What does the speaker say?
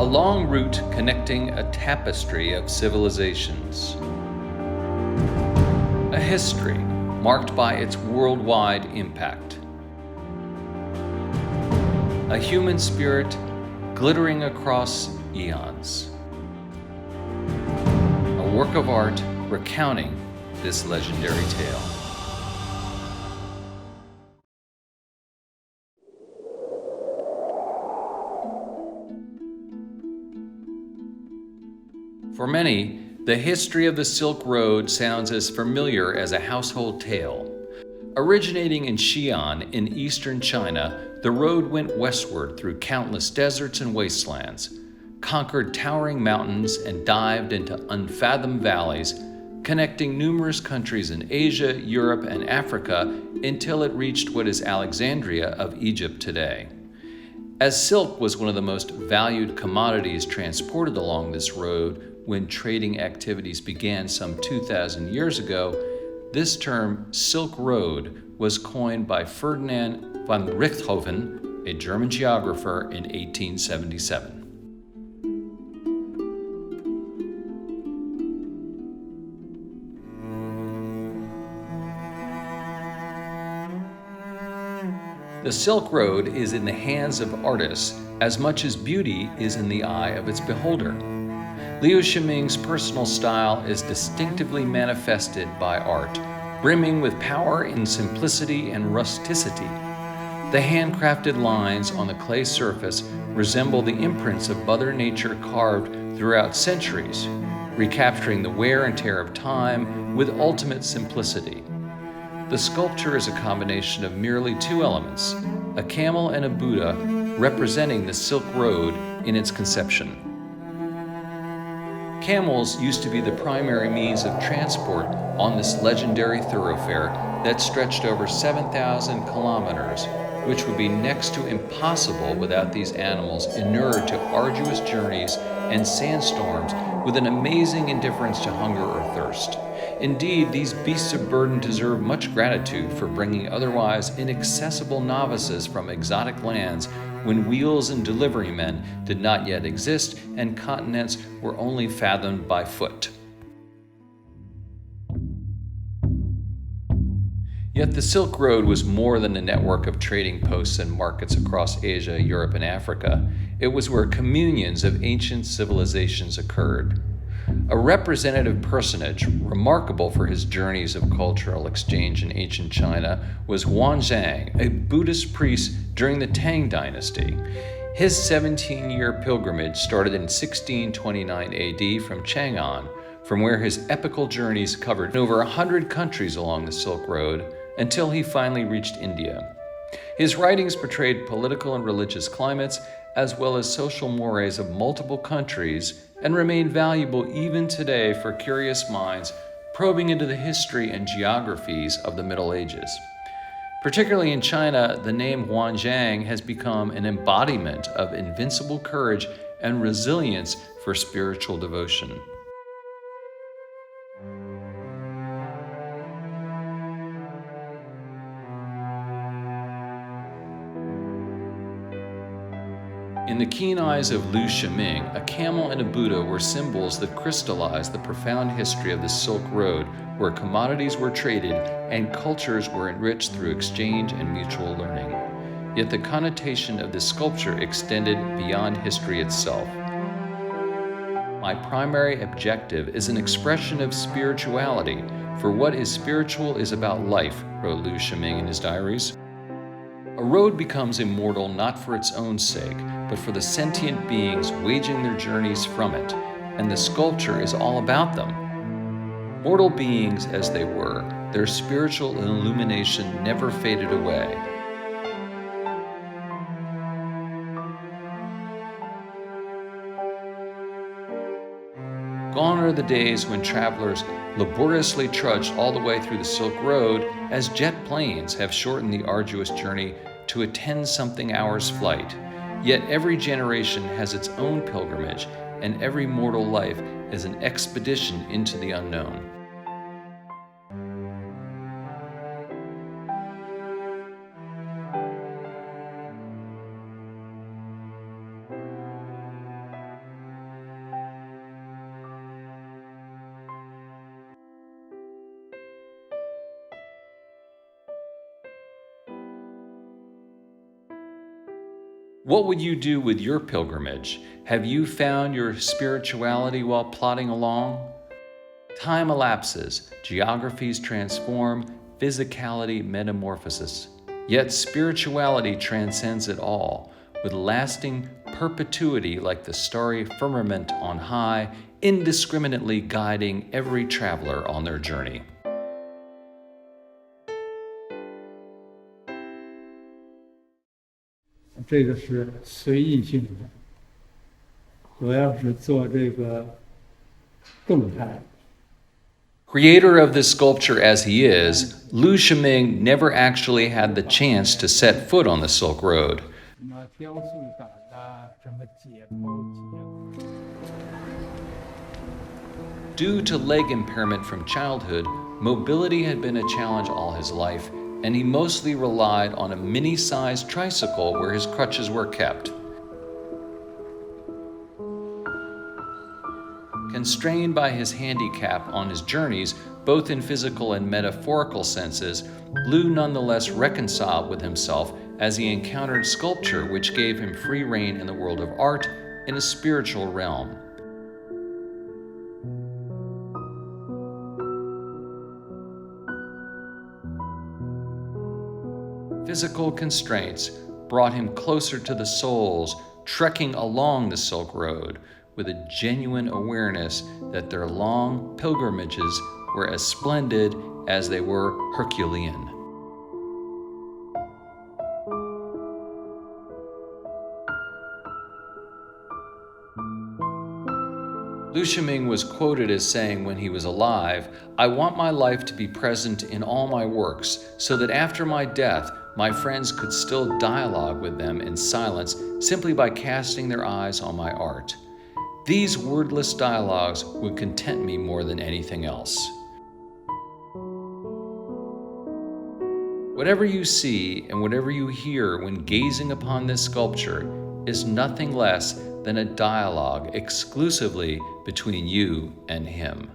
long route connecting a tapestry of civilizations. A history marked by its worldwide impact. A human spirit glittering across eons. A work of art recounting this legendary tale. For many, the history of the Silk Road sounds as familiar as a household tale. Originating in Xi'an in eastern China, the road went westward through countless deserts and wastelands, conquered towering mountains, and dived into unfathomed valleys, connecting numerous countries in Asia, Europe, and Africa until it reached what is Alexandria of Egypt today. As silk was one of the most valued commodities transported along this road when trading activities began some 2,000 years ago, this term, Silk Road, was coined by Ferdinand von Richthofen, a German geographer, in 1877. The Silk Road is in the hands of artists as much as beauty is in the eye of its beholder. Liu Shiming's personal style is distinctively manifested by art, brimming with power in simplicity and rusticity. The handcrafted lines on the clay surface resemble the imprints of Mother Nature carved throughout centuries, recapturing the wear and tear of time with ultimate simplicity. The sculpture is a combination of merely two elements, a camel and a Buddha, representing the Silk Road in its conception. Camels used to be the primary means of transport on this legendary thoroughfare that stretched over 7,000 kilometers, which would be next to impossible without these animals inured to arduous journeys and sandstorms with an amazing indifference to hunger or thirst. Indeed, these beasts of burden deserve much gratitude for bringing otherwise inaccessible novices from exotic lands when wheels and delivery men did not yet exist and continents were only fathomed by foot. Yet the Silk Road was more than a network of trading posts and markets across Asia, Europe, and Africa. It was where communions of ancient civilizations occurred. A representative personage, remarkable for his journeys of cultural exchange in ancient China, was Huanzhang, a Buddhist priest during the Tang Dynasty. His 17-year pilgrimage started in 1629 AD from Chang'an, from where his epical journeys covered over 100 countries along the Silk Road, until he finally reached India. His writings portrayed political and religious climates, as well as social mores of multiple countries, and remain valuable even today for curious minds probing into the history and geographies of the Middle Ages. Particularly in China, the name Huanzhang has become an embodiment of invincible courage and resilience for spiritual devotion. In the keen eyes of Liu Shiming, a camel and a Buddha were symbols that crystallized the profound history of the Silk Road, where commodities were traded and cultures were enriched through exchange and mutual learning. Yet the connotation of this sculpture extended beyond history itself. My primary objective is an expression of spirituality, for what is spiritual is about life, wrote Liu Shiming in his diaries. A road becomes immortal not for its own sake, but for the sentient beings waging their journeys from it, and the sculpture is all about them. Mortal beings as they were, their spiritual illumination never faded away. Gone are the days when travelers laboriously trudged all the way through the Silk Road, as jet planes have shortened the arduous journey to a 10-something hours flight. Yet every generation has its own pilgrimage, and every mortal life is an expedition into the unknown. What would you do with your pilgrimage? Have you found your spirituality while plodding along? Time elapses, geographies transform, physicality metamorphoses. Yet spirituality transcends it all, with lasting perpetuity like the starry firmament on high, indiscriminately guiding every traveler on their journey. 这个是随意性的，主要是做这个动态。Creator of this sculpture as he is, Liu Shiming never actually had the chance to set foot on the Silk Road. Due to leg impairment from childhood, mobility had been a challenge all his life, and he mostly relied on a mini-sized tricycle where his crutches were kept. Constrained by his handicap on his journeys, both in physical and metaphorical senses, Liu nonetheless reconciled with himself as he encountered sculpture which gave him free rein in the world of art in a spiritual realm. Physical constraints brought him closer to the souls trekking along the Silk Road, with a genuine awareness that their long pilgrimages were as splendid as they were Herculean. Liu Shiming was quoted as saying when he was alive, "I want my life to be present in all my works, so that after my death, my friends could still dialogue with them in silence simply by casting their eyes on my art. These wordless dialogues would content me more than anything else." Whatever you see and whatever you hear when gazing upon this sculpture is nothing less than a dialogue exclusively between you and him.